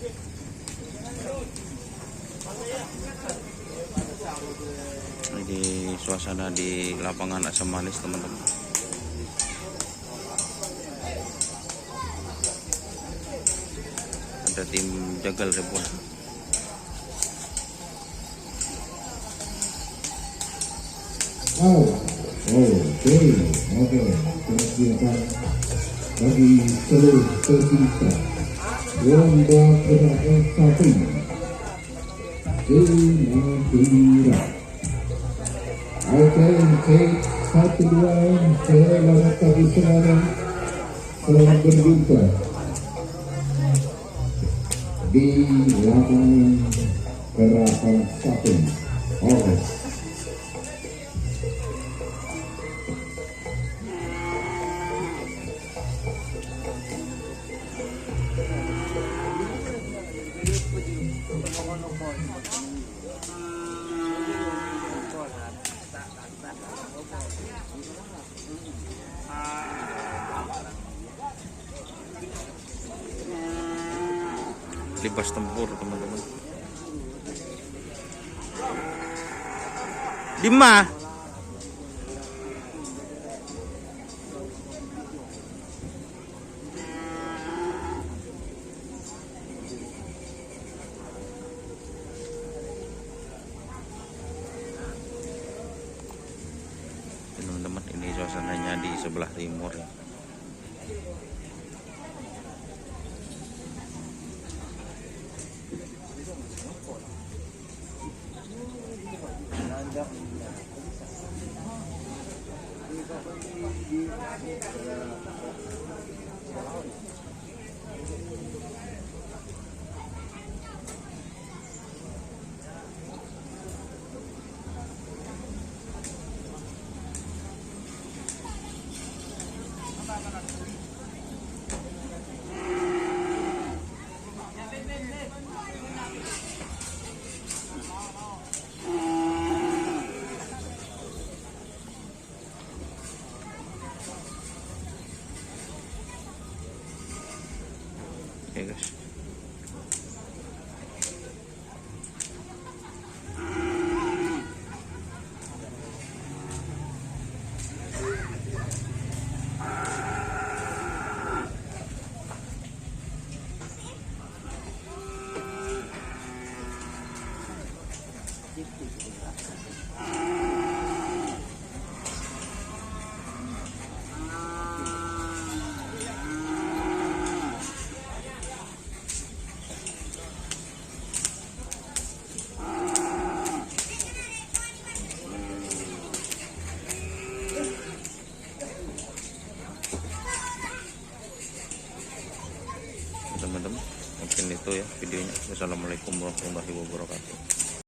Ini suasana di lapangan Asam Manis, teman-teman. Ada tim jagal ribuan. Oke, persiapan bagi seluruh peserta lomba gerakan sapi Kira. Oke, cek 1 2, selamat pagi semuanya, selamat berjumpa di lapangan gerakan sapi. Alright. Libas tempur, teman-teman. Dima. Teman-teman, ini suasananya di sebelah timur ya. Oke, guys. Teman-teman, mungkin itu ya videonya. Wassalamualaikum warahmatullahi wabarakatuh.